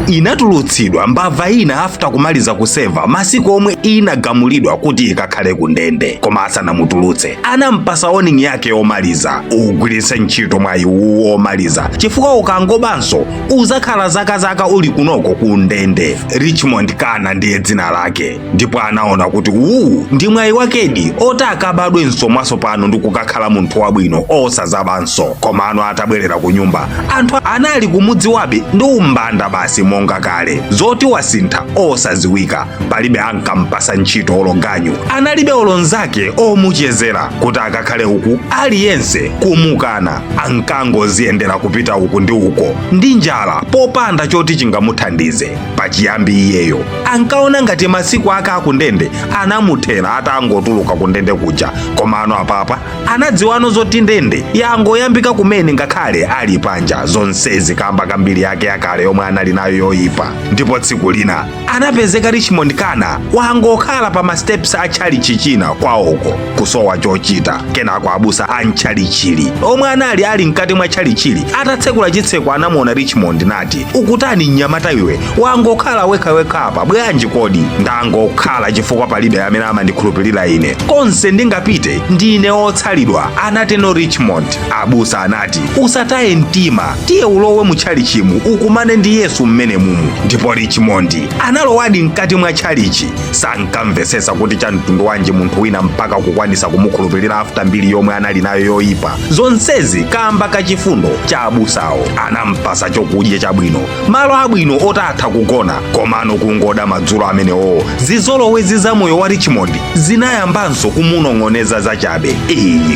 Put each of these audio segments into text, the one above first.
inatulutsidwa mbava ina after kumaliza kuseva masiku omwe inagamulidwa kuti ikakhale ku ndende, koma asanamutulutse anampasa warning yake yomaliza: ugwiritse ntchito mwayi uwu womaliza chifukwa ukangobanso uzakhala zaka uli kunoko ku ndende. Richmond Kana ndiye dzina lake, ndipo anaona kuti uwu ndi mwayi wakedi oti akabadwenso mwaso pano ndi kukakhala munthu wabwino osazabanso. Komano atabwerera ku nyumba anthu anali kumudziwabe ndi umbanda basi monga kale, zoti wasintha osaziwika. Palibe ankampasa ntchito olonganyu, analibe olonzake omuchezera kuti akakhale uku aliyense kumukana. Ankangoziyendera kupita uku ndi uko ndi njala popanda choti chingamuthandize. Pachiyambi iyeyo ankaona ngati masiku ake akundende anamuthera atangotuluka kundende kuja, komano apapa anadziwano zoti ndende yangoyambika kumene ngakhale ali panja, zonsezi kamba kambiri yake yakale yomwe anali nayo yoyipa. Ndipo tsiku lina anapezeka Richmond Kana wangokhala pa masteps a tchalichi china kwawoko kusowa chochita. Kenako abusa a ntchalichili omwe anali ali mkati mwa tchalichili atatsekula chitseko anamuona Richmond nati, ukutani mnyamata iwe wangokhala wekha apa bwanji kodi? Ndangokhala chifukwa palibe amene amandikhulupirira ine, konse ndingapite ndine otsalidwa, anateno Richmond. Abusa anati, usataye mtima, tiye ulowe mu tchalichimu ukumane ndi Yesu mmene mumu. Ndipo Richmond analowadi mkati mwa tchalichi. Sankamvesesa kuti cha mtundu wanji munthu wina mpaka kukwanisa kumukhulupirira after mbiri yomwe anali nayo yoyipa. Zonsezi kamba kachifundo cha abusawo. Anampasa chokudya chabwino, malo abwino otatha kugona, komano kungoda madzulo amenewo zizolowezi za moyo wa Richmond zinayambanso kumunong'oneza zachabe.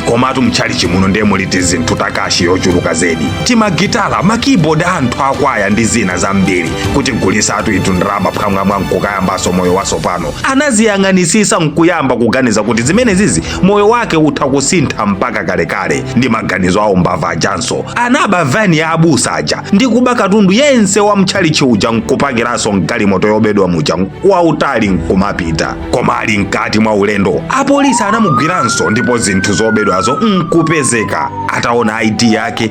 Komatu mtchalichi muno ndiye muliti zinthu takashi yochuluka zedi, timagitala, makeyboard anthu akwaya ndi zina zambiri kuti gulisatu itu ndiraba phamwamwa nkukayambaso moyo waso pano. Anaziyang'anisisa nkuyamba kuganiza kuti zimene zizi moyo wake utha kusintha mpaka kalekale. Ndi maganizo awo mbava ajanso anaba vani ya abusa aja ndi kuba katundu yense wa mtchalichi uja nkupakiranso mgalimoto yobedwa muja wautali nkumapita. Koma ali mkati mwa ulendo apolisi anamugwiranso ndipo zinthu zobedwazo nkupezeka. Ataona ID yake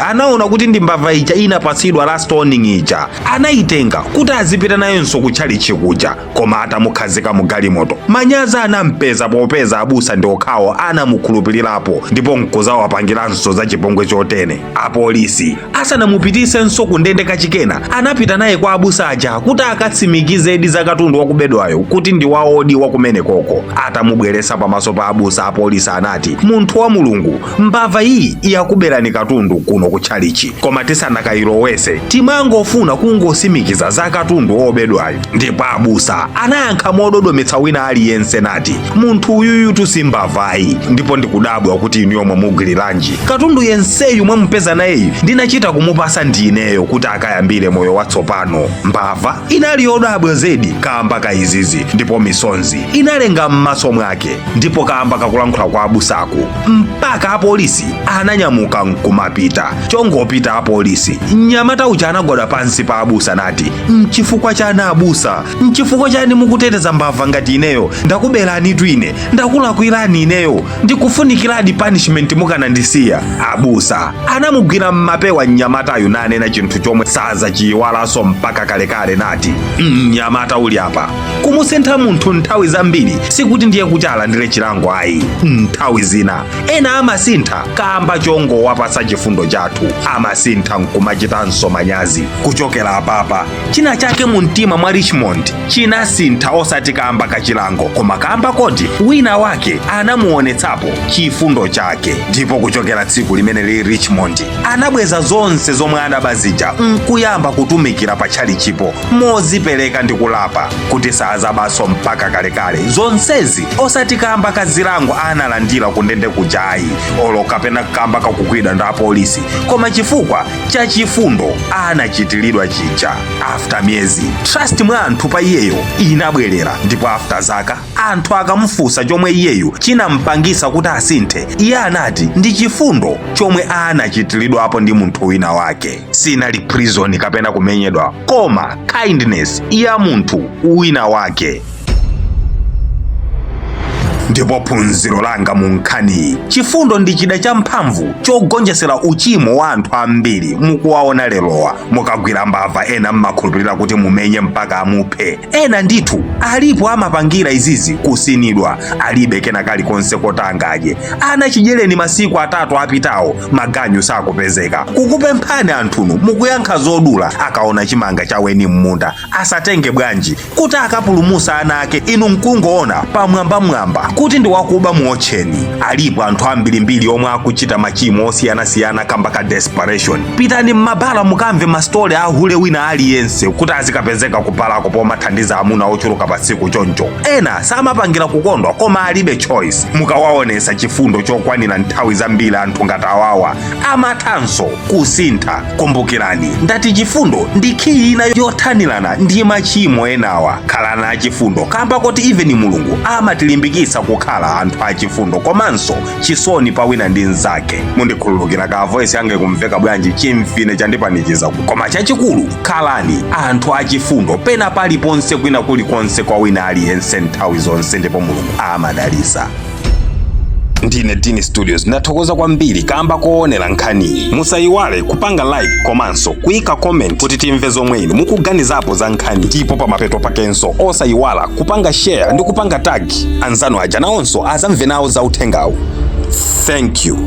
anaona kuti ndi mbava ija inapatsidwa last warning ija, anayitenga kuti azipita nayonso kutchalichi kuja. Koma atamukhazika mu galimoto manyaza anampeza popeza abusa ndi okhawo anamukhulupirirapo ndipo nkuzawapangiranso za chipongwe chotene. Apolisi asanamupitisenso ku ndende kachikena anapita naye kwa abusa aja kuti akatsimikizedi za katundu wakubedwayo kuti ndi waodi wakumene koko. Atamubweresa pamaso pa abusa, apolisi anati, munthu wa Mulungu, mbava iyi yakuberani katundu kuno kutchalichi, koma tisanakayilowese timangofuna kungosimikiza za katundu obedwayo. Ndipo abusa anayankha mododometsa wina aliyense nati, munthu uyuyu tusimbavayi, ndipo ndikudabwa kuti inu yomwe mugwiriranji katundu yenseyu mwamupeza nayeyu ndinachita kumupasa ndineyo kuti akayambire moyo watsopano. Mbava inali yodabwa zedi kamba kaizizi, ndipo misonzi inalenga m'maso mwake. Ndipo kamba kakulankhula kwa abusaku mpaka apolisi ananyamuka nkumapita. Chongopita apolisi, mnyamata uja anagwada pansi pa abusa nati, mchifukwa chani abusa, mchifukwa chani mukuteteza mbava ngati ineyo? Ndakuberani twine, ndakulakwirani ineyo, ndikufunikiradi punishment mukanandisiya. Abusa anamugwira mmapewa mnyamatayu nanena chinthu chomwe sazachiyiwalanso mpaka kalekale nati, mnyamata uli apa kumusentha munthu nthawi zambiri sikuti ndiye kuti alandire chilango ayi. Nthawi zina ena amasintha kamba chongo wapasa chifundo chathu, amasintha nkumachitanso manyazi. Kuchokera apapa china chake mu mtima mwa Richmond chinasintha osati kamba kachilango, koma kamba koti wina wake anamuonetsapo chifundo chake. Ndipo kuchokera tsiku limene li Richmond anabweza zonse zomwe anabazija nkuyamba kutumikira pa tchalichipo mozipereka ndi kulapa kuti sazabaso mpaka kalekale. Zonsezi osati kamba kazilango analandira kundende kujayi olo kapena kamba kakukwidwa ndi apolisi, koma chifukwa cha chifundo anachitiridwa chija. After myezi trust mwa anthu pa iyeyo inabwerera, ndipo after zaka anthu akamufunsa chomwe iyeyu chinampangisa kuti asinthe, iye anati ndi chifundo chomwe anachitiridwapo ndi munthu wina wake. Sinali prison kapena kumenyedwa, koma kindness ya munthu wina wake. Ndipo phunziro langa mu nkhani, chifundo ndi chida cha mphamvu chogonjesera uchimo wa anthu ambiri mukuwaona lerowa. Mukagwira mbava ena mmakhulupirira kuti mumenye mpaka amuphe. Ena ndithu alipo amapangira izizi kusinidwa, alibe kena kalikonse kotangaje. Anachidyereni masiku 3 apitawo, maganyu sakupezeka. Kukupemphani anthunu mukuyankha zodula, akaona chimanga chaweni mmunda asatenge bwanji kuti akapulumusa ana ake. Inu mkungoona pamwamba kuti ndi wakuba muotcheni. Alipo anthu ambirimbiri omwe akuchita machimo osiyanasiyana kamba ka desperation. Pitani mmabala mukamve mastori a hule wina aliyense kuti azikapezeka kupalako pomathandiza amuna ochuluka pa tsiku choncho. Ena samapangira kukondwa koma alibe choice. Mukawaonesa chifundo chokwanira nthawi zambiri anthu ngati awawa amathanso kusintha. Kumbukirani, ndati chifundo ndi khiyi ina yothanirana ndi machimo enawa. Khalani achifundo kamba kuti even Mulungu amatilimbikitsa kukhala anthu achifundo komanso chisoni pa wina ndi nzake. Mundikhululukira ka voice yange kumveka bwanji chimfine chandipanikiza, koma chachikulu khalani anthu achifundo pena paliponse kwina kulikonse kwa wina aliyense nthawi zonse, ndipo Mulungu amadalitsa. Ndine Dini Studios, nathokoza kwambiri kamba koonera nkhani. Musayiwale kupanga like komanso kuyika comment kuti timve zomwe inu mukuganizapo za nkhani. Ndipo pamapeto pakenso osayiwala kupanga share ndi kupanga tag anzanu aja nawonso azamve nawo za uthengawu. Thank you.